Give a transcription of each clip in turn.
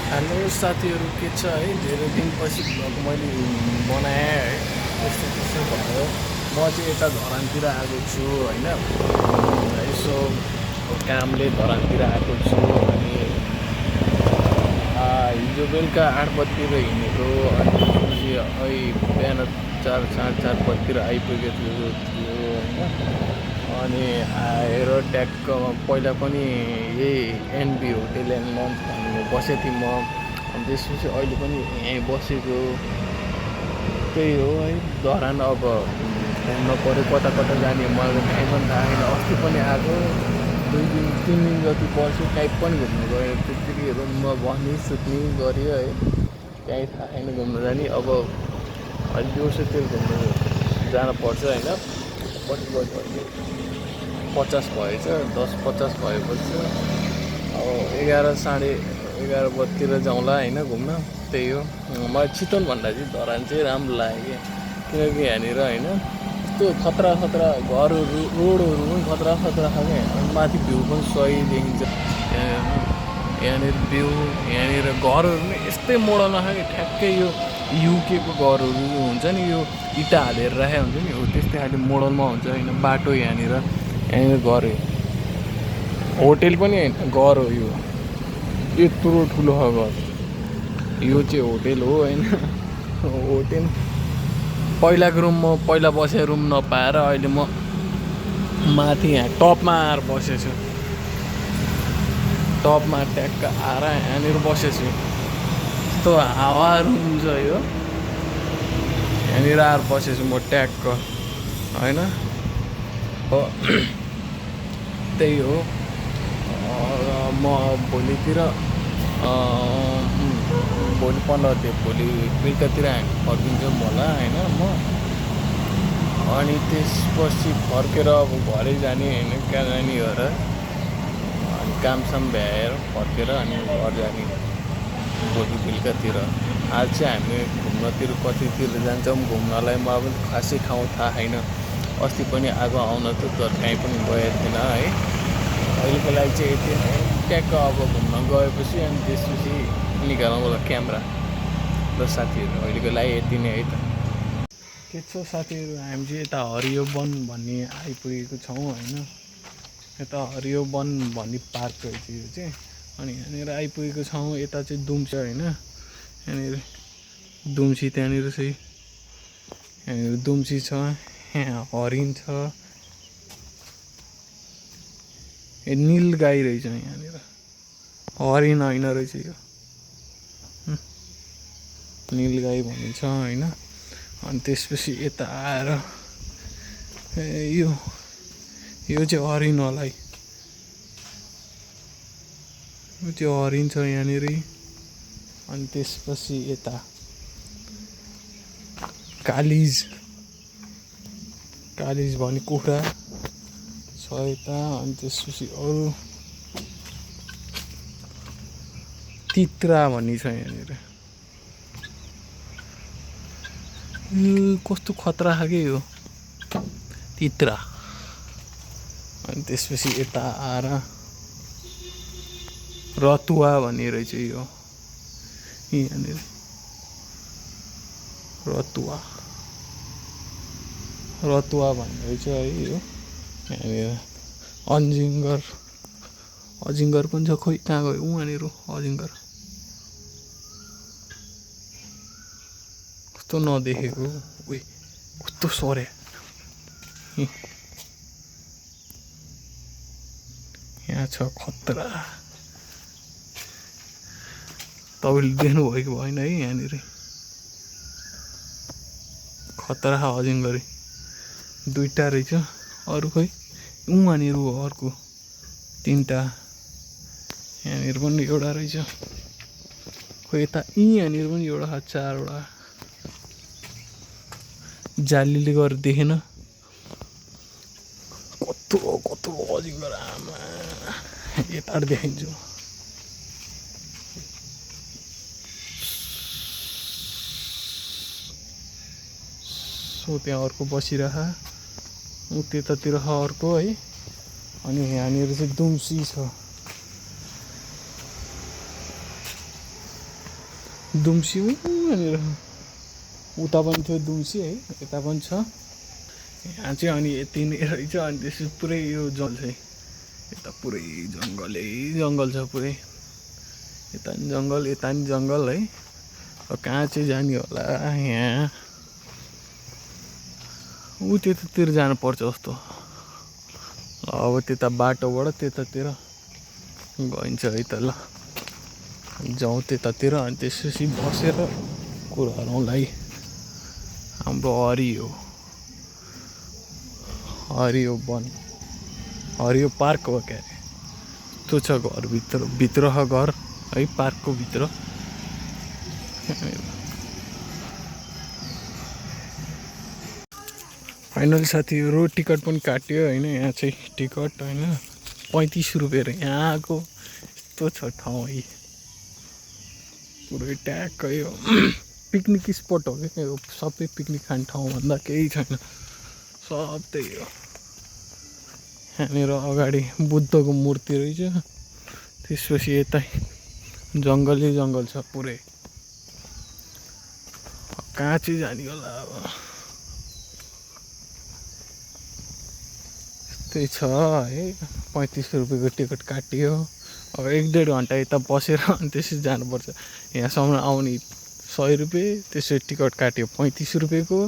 Hello साथीहरू, के छ है? धेरै दिनपछि भ्लग मैले बनाएँ है। त्यस्तो त्यस्तो भयो। म चाहिँ यता धरानतिर आएको छु होइन। यसो कामले धरानतिर आएको छु। अनि हिजो बेलुका 8 बजीतिर हिँडेको। अनि त्यसपछि अहिले बिहान 4 साढे 4 बजीतिर आइपुगेको थियो होइन। अनि आएर ट्याक्क पहिला पनि यही एनबी होटेल एन्ड लन्च भन्ने बसेको थिएँ म। अनि त्यसपछि अहिले पनि यहीँ बसेको त्यही हो है। धरान अब घुम्न पऱ्यो, कता कता जाने मलाई कहीँ पनि थाहा छैन। अस्ति पनि आएको 2 दिन 3 दिन जति बस्यो, कहीँ पनि घुम्नु गयो। त्यतिकै रुममा बस्ने सुत्ने गऱ्यो है। कहीँ थाहा छैन घुम्नु जाने। अब अहिले देउसुतिर घुम्नु जानुपर्छ होइन। कति बज्यो अहिले? 50 भएछ, 10:50 भएपछि अब 11 साढे 11 बजीतिर जाउँला होइन घुम्न। त्यही हो। मलाई चितवनभन्दा चाहिँ धरान चाहिँ राम्रो लाग्यो किनकि यहाँनिर होइन यस्तो खतरा खतरा घरहरू, रोडहरू पनि खतरा खतरा छ क्या। अनि माथि भ्यू पनि सही देखिन्छ। यहाँनिर भ्यू, यहाँनिर घरहरू पनि यस्तै मोडल छ कि ठ्याक्कै यो युकेको घरहरू जो हुन्छ नि, यो इँटा हालेर राखेको हुन्छ नि, हो त्यस्तै खाले मोडलमा हुन्छ होइन। बाटो यहाँनिर घर होटेल पनि होइन, घर हो यो। यत्रो ठुलो घर, यो चाहिँ होटेल हो होइन। होटेल पहिलाको रुममा पहिला बसेँ, रुम नपाएर अहिले म माथि यहाँ टपमा आएर बसेको छु। टपमा ट्याक्क आएर यहाँनिर बसेको छु। यस्तो हावा रुम छ यो। यहाँनिर आएर बसेको छु म ट्याक्क होइन। त्यही हो। म भोलितिर भोलि 15 थियो, भोलि बेलुकातिर हामी फर्किन्छौँ होला होइन म। अनि त्यसपछि फर्केर अब घरै जाने होइन, कहाँ जाने हो र। अनि कामसाम भ्याएर फर्केर अनि घर जाने भोलि बेलुकातिर। आज चाहिँ हामी घुम्नतिर कतितिर जान्छौँ घुम्नलाई, म अब खासै ठाउँ थाहा छैन। अस्ति पनि आगो आउन त तर कहीँ पनि गएको थिएन है। अहिलेको लागि चाहिँ यति नै। ट्याक्क अब घुम्न गएपछि अनि त्यसपछि निकालौँ होला क्यामेरा। ल साथीहरू, अहिलेको लागि यति नै है त। के छ साथीहरू, हामी चाहिँ यता हरियो वन भन्ने आइपुगेको छौँ होइन। यता हरियो वन भन्ने पार्क रहेछ यो चाहिँ। अनि यहाँनिर आइपुगेको छौँ। यता चाहिँ दुम्सी होइन। यहाँनिर दुम्सी, त्यहाँनिर चाहिँ यहाँनिर दुम्सी छ, यहाँ हरिण छ। ए नील गाई रहेछ यहाँनिर, हरिण होइन रहेछ यो, नील गाई भनिन्छ होइन। अनि त्यसपछि यता आएर यो चाहिँ हरिण होला है। यो चाहिँ हरिण छ यहाँनिर। अनि त्यसपछि यता कालिज भन्ने कुखुरा छ यता। अनि त्यसपछि अरू तित्रा भन्ने छ यहाँनिर। कस्तो खतरा खालको यो तित्रा। अनि त्यसपछि यता आएर रतुवा भन्ने रहेछ यो यहाँनिर। रतुवा भन्ने रहेछ है यो यहाँनिर। अजिङ्गर पनि छ, खोइ कहाँ गयो उहाँनिर अजिङ्गर। कस्तो नदेखेको, उही कस्तो सरे। यहाँ छ खतरा। तपाईँले देख्नुभयो कि भएन है, यहाँनिर खतरा अजिङ्गरै 2टा रहेछ। अरू खोइ उहाँनिर हो अर्को 3टा। यहाँनिर पनि एउटा रहेछ। खोइ यता यहाँनिर पनि एउटा 4वटा। जालीले गरेर देखेन। कत्रो अजिङ्गर आमा, यता देखिन्छु। सो त्यहाँ अर्को बसिरह, त्यतातिर अर्को है। अनि यहाँनिर चाहिँ दुम्सी छ। दुम्सी यहाँनिर उता पनि थियो दुम्सी है, यता पनि छ। यहाँ चाहिँ अनि यति नै रहेछ। अनि त्यसपछि पुरै यो जङ्गल चाहिँ यता पुरै जङ्गल छ पुरै। यता नि जङ्गल है। कहाँ चाहिँ जाने होला यहाँ? त्यतातिर जानुपर्छ जस्तो। अब त्यता बाटोबाट त्यतातिर गइन्छ है त। ल जाउँ त्यतातिर। अनि त्यसपछि बसेर कुरा गरौँला है। हाम्रो हरियो वन, हरियो पार्क हो क्या अरे। त्यो छ भित्र घर है, पार्कको भित्र। फाइनली साथीहरू टिकट पनि काट्यो होइन। यहाँ चाहिँ टिकट होइन 35 रुपियाँ। यहाँको यस्तो छ ठाउँ है, पुरै ट्याक्क यो पिकनिक स्पट हो क्या यो। सबै पिकनिक खाने ठाउँ भन्दा केही छैन, सब त्यही हो। यहाँनिर अगाडि बुद्धको मूर्ति रहेछ। त्यसपछि यतै जङ्गल छ पुरै। कहाँ चाहिँ जाने होला अब? त्यही छ है। 35 रुपियाँको टिकट काटियो। अब 1-1.5 घन्टा यता बसेर अनि त्यसपछि जानुपर्छ। यहाँसम्म आउने 100 रुपियाँ, त्यसपछि टिकट काट्यो 35 रुपियाँको,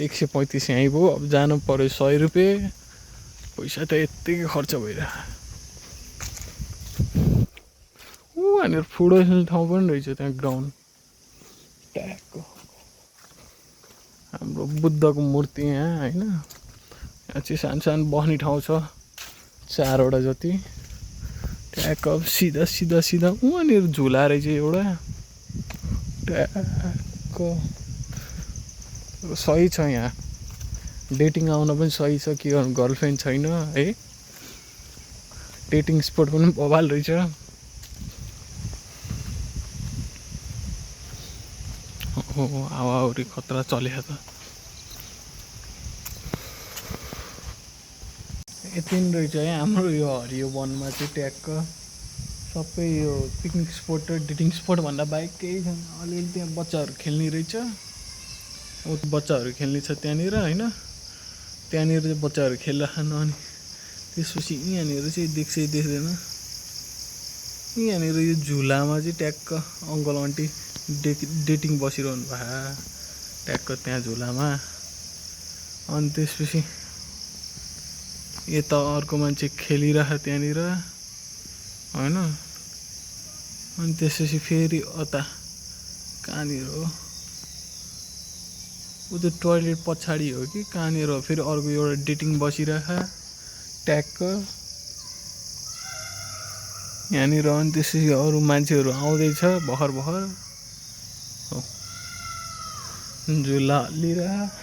135 यहीँ भयो। अब जानु पऱ्यो 100 रुपियाँ। पैसा त यत्तिकै खर्च भइरहेको। यहाँनिर फुटबल खेल्ने ठाउँ पनि रहेछ त्यहाँ, ग्राउन्ड ट्याकको। हाम्रो बुद्धको मूर्ति यहाँ होइन। यहाँ चाहिँ सानो बस्ने ठाउँ छ 4वटा जति। ट्याक सिधा वहाँनिर झुला रहेछ एउटा ट्याक। सही छ यहाँ डेटिङ आउन पनि सही छ। के गर्नु, गर्लफ्रेन्ड छैन है। डेटिङ स्पट पनि बवाल रहेछ। हावाहुरी खतरा चलेको त। यति नै रहेछ है हाम्रो यो हरियो वनमा चाहिँ। ट्याक्क सबै यो पिकनिक स्पट र डेटिङ स्पट भन्दा बाहेक केही छैन। अलिअलि त्यहाँ बच्चाहरू खेल्ने रहेछ। बच्चाहरू खेल्ने छ त्यहाँनिर होइन। त्यहाँनिर चाहिँ बच्चाहरू खेलिराख्नु। अनि त्यसपछि यहाँनिर चाहिँ देख्दैन। यहाँनिर यो झुलामा चाहिँ ट्याक्क अङ्कल आन्टी डेटिङ बसिरहनु भएको ट्याक्क त्यहाँ झुलामा। अनि त्यसपछि यता अर्को मान्छे खेलिरहेको त्यहाँनिर होइन। अनि त्यसपछि फेरि अता कहाँनिर हो, ऊ त्यो टोइलेट पछाडि हो कि कहाँनिर हो, फेरि अर्को एउटा डेटिङ बसिरहेको ट्याक्क यहाँनिर। अनि त्यसपछि अरू मान्छेहरू आउँदैछ भर्खर झुला हल्लिरहेको।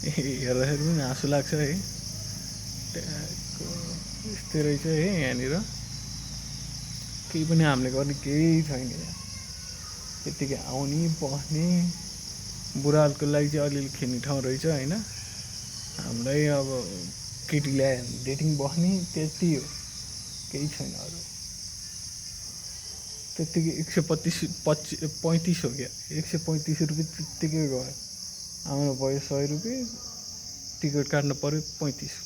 हेर्दाखेरि पनि हाँसो लाग्छ है। ट्याक्क यस्तै रहेछ है यहाँनिर। केही पनि हामीले गर्ने केही छैन यहाँ। यतिकै आउने बस्ने बुढाहरूको लागि चाहिँ अलिअलि खेल्ने ठाउँ रहेछ होइन। हामीलाई अब केटी ल्यायो भने डेटिङ बस्ने त्यति हो, केही छैन अरू। त्यत्तिकै 135 हो क्या, 135 रुपियाँ त्यत्तिकै गयो। आउनु पऱ्यो 100 रुपियाँ, टिकट काट्नु पऱ्यो 35।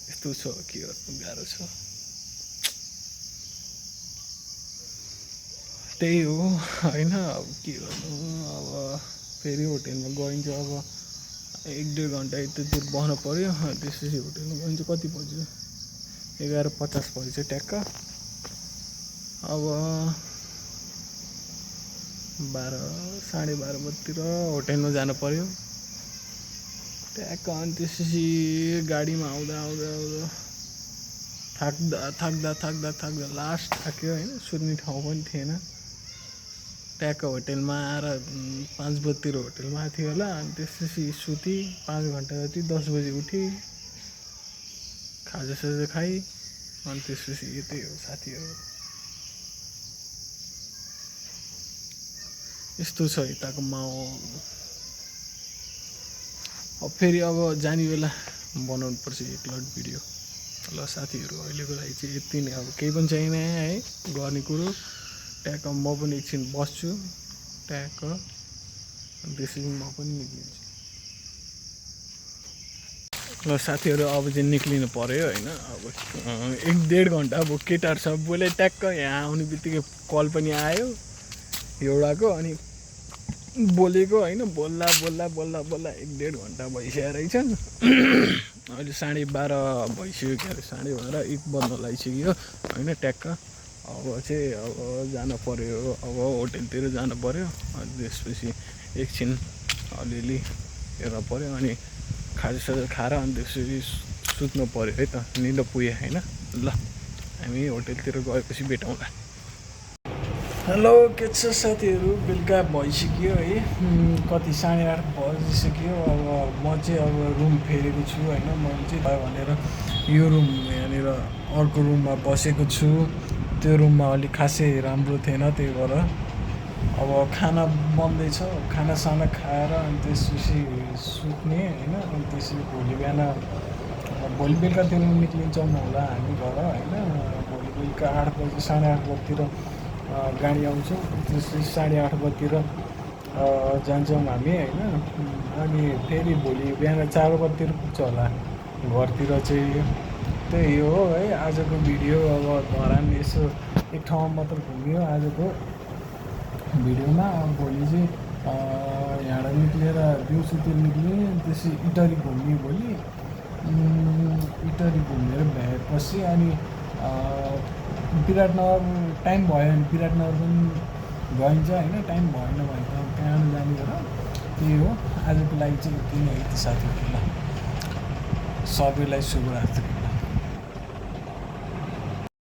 यस्तो छ, के गर्नु, गाह्रो छ। त्यही हो होइन। अब के गर्नु, अब फेरि होटेलमा गइन्छ। अब 1-1.5 घन्टा यतातिर बस्नु पऱ्यो। त्यसपछि होटेलमा गइन्छ। कति बज्यो? 11:50 भएछ ट्याक्क। अब 12-12:30 बजीतिर होटेलमा जानु पऱ्यो ट्याक्क। अनि त्यसपछि गाडीमा आउँदा थाक्दा लास्ट थाक्यो होइन। सुत्ने ठाउँ पनि थिएन। ट्याक्क होटेलमा आएर 5 बजीतिर होटेलमा आएको थियो होला। अनि त्यसपछि सुती 5 घन्टा जति, 10 बजी उठेँ, खाजासाजा खाएँ। अनि त्यसपछि यतै हो साथीहरू। यस्तो छ यताको माहौल। अब फेरि अब जाने बेला बनाउनु पर्छ एक लट भिडियो। ल साथीहरू, अहिलेको लागि चाहिँ यति नै। अब केही पनि छैन है गर्ने कुरो। ट्याक्क म पनि एकछिन बस्छु ट्याक्क अनि त्यसपछि म पनि निक्लिन्छु। ल साथीहरू अब चाहिँ निक्लिनु पऱ्यो होइन। अब 1-1.5 घन्टा अब केटाहरू सबैले ट्याक्क यहाँ आउने बित्तिकै कल पनि आयो एउटाको अनि बोलेको होइन। बोल्दा 1.5 घन्टा भइसकेको रहेछ। अहिले 12:30 भइसक्यो क्या अरे 12:30 1 बज्न लागिसक्यो होइन। ट्याक्क अब चाहिँ अब जानु पऱ्यो अब होटेलतिर जानु पऱ्यो अनि त्यसपछि एकछिन अलिअलि हेर्नु पऱ्यो अनि खाजासाजा खाएर अनि त्यसपछि सुत्नु पऱ्यो है त। निलो पुग्यो होइन। ल हामी होटेलतिर गएपछि भेटौँला। हेलो के छ साथीहरू, बेलुका भइसक्यो है। कति 8:30 बजिसक्यो। अब म चाहिँ अब रुम फेरेको छु होइन। मैले चाहिँ भयो भनेर यो रुम यहाँनिर अर्को रुममा बसेको छु। त्यो रुममा अलिक खासै राम्रो थिएन, त्यही भएर अब खाना बन्दैछ। खानासाना खाएर अनि त्यसपछि सुत्ने होइन। अनि त्यसपछि भोलि बेलुकातिर निक्लिन्छौँ होला हामी घर होइन। भोलि बेलुका 8 बजी 8:30 बजीतिर गाडी आउँछ। त्यसपछि 8:30 बजीतिर जान्छौँ हामी होइन। अनि फेरि भोलि बिहान 4 बजीतिर पुग्छ होला घरतिर चाहिँ। त्यही हो है आजको भिडियो। अब धरान यसो एक ठाउँमा मात्र घुम्यो आजको भिडियोमा। अब भोलि चाहिँ यहाँबाट निक्लेर दिउँसोतिर निक्ल्ने, त्यसपछि इटरी घुम्ने भोलि। इटरी घुमेर भ्याएपछि अनि विराटनगर टाइम भयो भने विराटनगर पनि गइन्छ होइन। टाइम भएन भने त कहाँ जाने र। त्यही हो आजको लागि चाहिँ यति नै है त साथीहरू। ल सबैलाई शुभरात्रि।